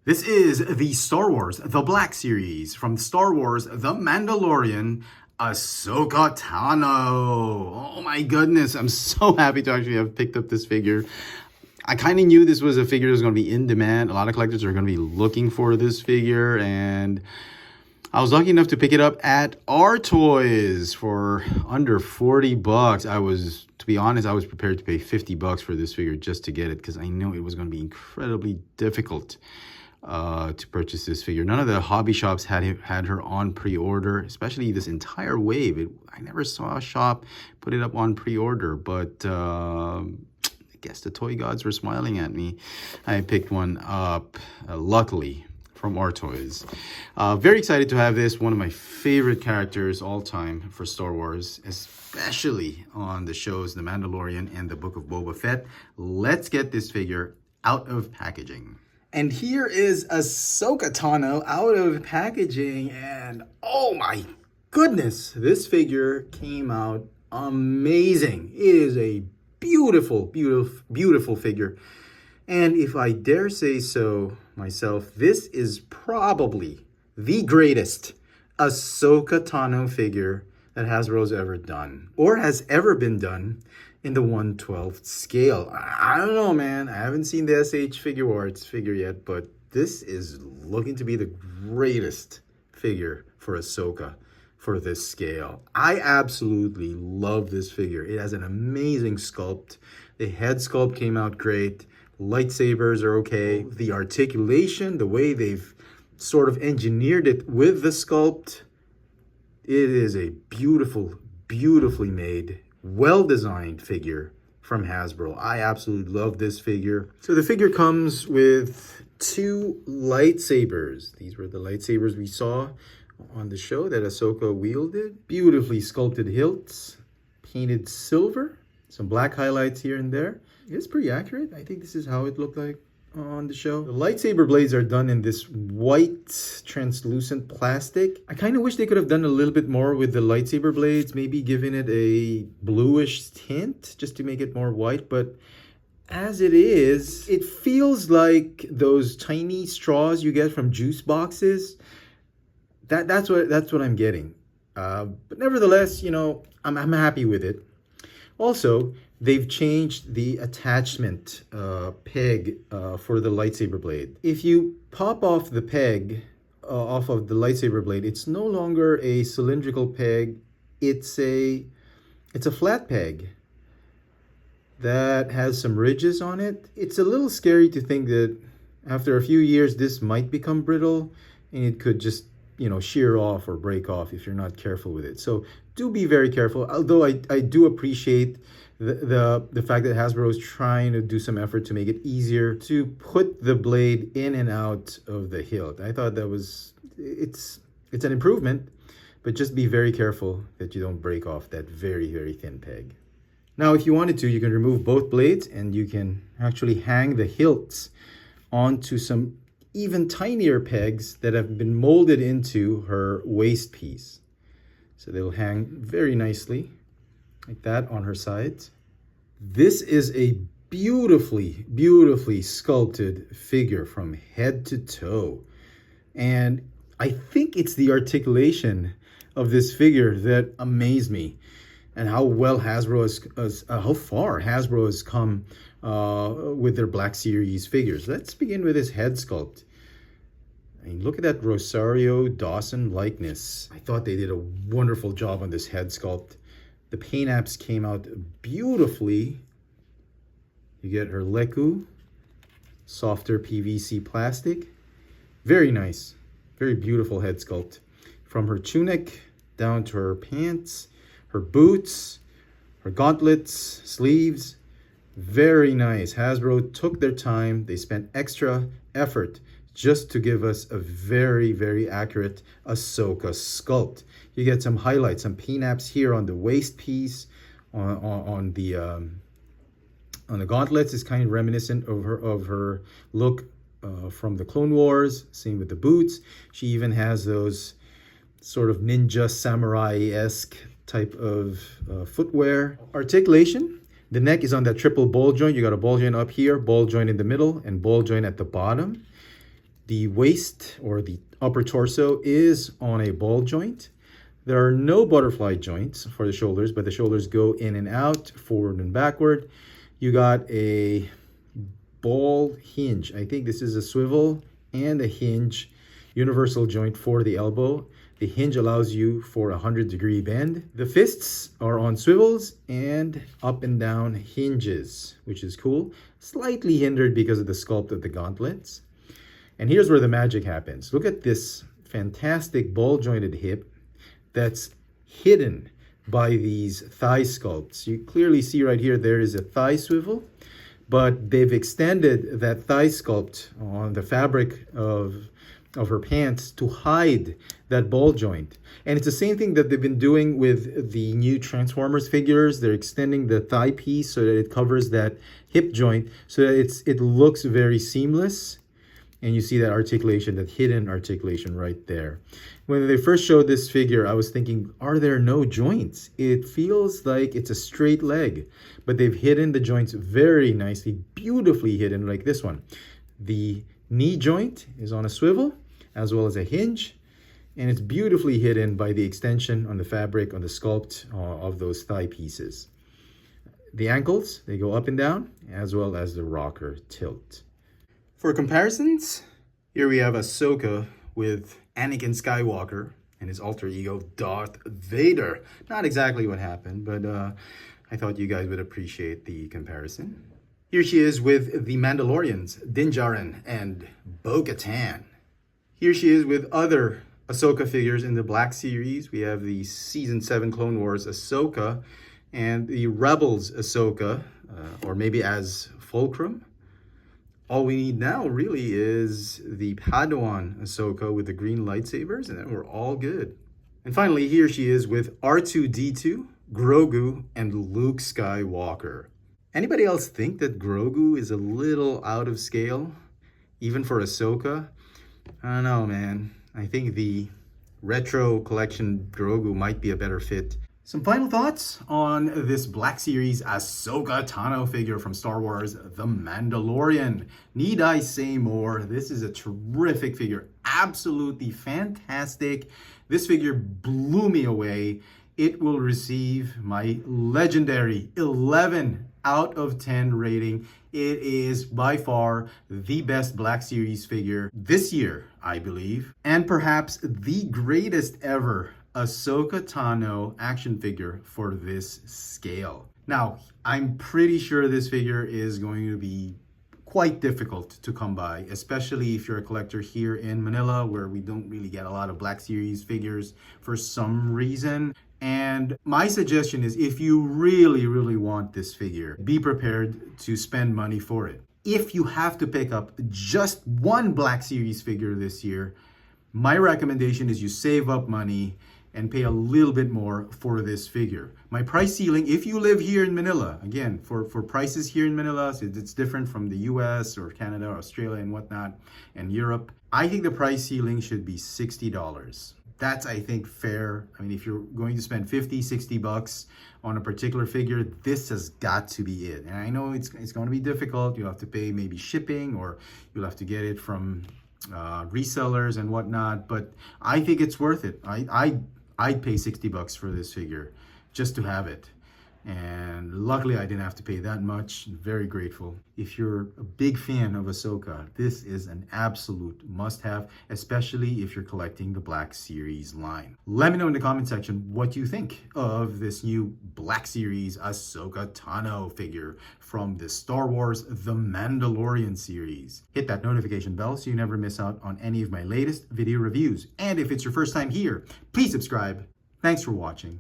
This is the Star Wars The Black Series from Star Wars The Mandalorian, Ahsoka Tano. Oh my goodness, I'm so happy to actually have picked up this figure. I kind of knew this was a figure that was going to be in demand. A lot of collectors are going to be looking for this figure, and I was lucky enough to pick it up at our Toys for under 40 bucks. To be honest, I was prepared to pay 50 bucks for this figure just to get it because I knew it was going to be incredibly difficult to purchase this figure. None of the hobby shops had her on pre-order, especially this entire wave. I never saw a shop put it up on pre-order, but I guess the toy gods were smiling at me. I picked one up, luckily, from our Toys. Very excited to have this. One of my favorite characters all time for Star Wars, especially on the shows The Mandalorian and the Book of Boba Fett. Let's get this figure out of packaging. And here is Ahsoka Tano out of packaging, and oh my goodness, this figure came out amazing. It is a beautiful, beautiful, beautiful figure. And if I dare say so myself, this is probably the greatest Ahsoka Tano figure that Hasbro's ever done, or has ever been done in the 1/12 scale. I don't know, man. I haven't seen the SH Figure Arts figure yet, but this is looking to be the greatest figure for Ahsoka for this scale. I absolutely love this figure. It has an amazing sculpt. The head sculpt came out great. Lightsabers are okay. The articulation, the way they've sort of engineered it with the sculpt, it is a beautiful, beautifully made, well-designed figure from Hasbro. I absolutely love this figure. So the figure comes with two lightsabers. These were the lightsabers we saw on the show that Ahsoka wielded. Beautifully sculpted hilts, painted silver, some black highlights here and there. It's pretty accurate. I think this is how it looked like on the show. The lightsaber blades are done in this white translucent plastic. I kind of wish they could have done a little bit more with the lightsaber blades, maybe giving it a bluish tint just to make it more white, but as it is, it feels like those tiny straws you get from juice boxes. That's what I'm getting. But nevertheless, I'm happy with it. Also, they've changed the attachment peg for the lightsaber blade. If you pop off the peg off of the lightsaber blade, it's no longer a cylindrical peg. It's a flat peg that has some ridges on it. It's a little scary to think that after a few years, this might become brittle and it could just shear off or break off if you're not careful with it. So do be very careful. Although I do appreciate the fact that Hasbro is trying to do some effort to make it easier to put the blade in and out of the hilt. I thought it's an improvement, but just be very careful that you don't break off that very, very thin peg. Now, if you wanted to, you can remove both blades and you can actually hang the hilts onto some even tinier pegs that have been molded into her waist piece. So they'll hang very nicely like that on her sides. This is a beautifully, beautifully sculpted figure from head to toe. And I think it's the articulation of this figure that amazed me, and how well how far Hasbro has come with their Black Series figures. Let's begin with his head sculpt. I mean, look at that Rosario Dawson likeness. I thought they did a wonderful job on this head sculpt. The paint apps came out beautifully. You get her Leku, softer PVC plastic. Very nice, very beautiful head sculpt. From her tunic down to her pants, her boots, her gauntlets, sleeves. Very nice. Hasbro took their time. They spent extra effort just to give us a very, very accurate Ahsoka sculpt. You get some highlights, some paint apps here on the waist piece, on the gauntlets is kind of reminiscent of her look from the Clone Wars. Same with the boots. She even has those sort of ninja samurai-esque type of footwear. Articulation. The neck is on that triple ball joint. You got a ball joint up here, ball joint in the middle, and ball joint at the bottom. The waist or the upper torso is on a ball joint. There are no butterfly joints for the shoulders, but the shoulders go in and out, forward and backward. You got a ball hinge. I think this is a swivel and a hinge universal joint for the elbow. The hinge allows you for a 100-degree bend. The fists are on swivels and up and down hinges, which is cool. Slightly hindered because of the sculpt of the gauntlets. And here's where the magic happens. Look at this fantastic ball jointed hip that's hidden by these thigh sculpts. You clearly see right here, there is a thigh swivel, but they've extended that thigh sculpt on the fabric of her pants to hide that ball joint. And it's the same thing that they've been doing with the new Transformers figures. They're extending the thigh piece so that it covers that hip joint so that it looks very seamless. And you see that articulation, that hidden articulation right there. When they first showed this figure, I was thinking, are there no joints? It feels like it's a straight leg, but they've hidden the joints very nicely, beautifully hidden, like this one. The knee joint is on a swivel, as well as a hinge, and it's beautifully hidden by the extension on the fabric, on the sculpt of those thigh pieces. The ankles, they go up and down, as well as the rocker tilt. For comparisons, here we have Ahsoka with Anakin Skywalker and his alter ego Darth Vader. Not exactly what happened, but I thought you guys would appreciate the comparison. Here she is with the Mandalorians, Din Djarin and Bo-Katan. Here she is with other Ahsoka figures in the Black Series. We have the Season 7 Clone Wars Ahsoka and the Rebels Ahsoka, or maybe as Fulcrum. All we need now really is the Padawan Ahsoka with the green lightsabers, and then we're all good. And finally, here she is with R2-D2, Grogu, and Luke Skywalker. Anybody else think that Grogu is a little out of scale, even for Ahsoka? I don't know, man. I think the retro collection Grogu might be a better fit. Some final thoughts on this Black Series Ahsoka Tano figure from Star Wars The Mandalorian. Need I say more? This is a terrific figure. Absolutely fantastic. This figure blew me away. It will receive my legendary 11 out of 10 rating. It is by far the best Black Series figure this year, I believe, and perhaps the greatest ever Ahsoka Tano action figure for this scale. Now, I'm pretty sure this figure is going to be quite difficult to come by, especially if you're a collector here in Manila, where we don't really get a lot of Black Series figures for some reason. And my suggestion is, if you really, really want this figure, be prepared to spend money for it. If you have to pick up just one Black Series figure this year, my recommendation is you save up money and pay a little bit more for this figure. My price ceiling, if you live here in Manila, again, for prices here in Manila, so it's different from the US or Canada or Australia and whatnot, and Europe, I think the price ceiling should be $60. That's, I think, fair. I mean, if you're going to spend 50, 60 bucks on a particular figure, this has got to be it. And I know it's going to be difficult. You'll have to pay maybe shipping, or you'll have to get it from resellers and whatnot, but I think it's worth it. I'd pay 60 bucks for this figure just to have it. And luckily I didn't have to pay that much. I'm very grateful. If you're a big fan of Ahsoka, this is an absolute must-have, especially if you're collecting the Black Series line. Let me know in the comment section what you think of this new Black Series Ahsoka Tano figure from the Star Wars The Mandalorian series. Hit that notification bell so you never miss out on any of my latest video reviews. And if it's your first time here, please subscribe. Thanks for watching.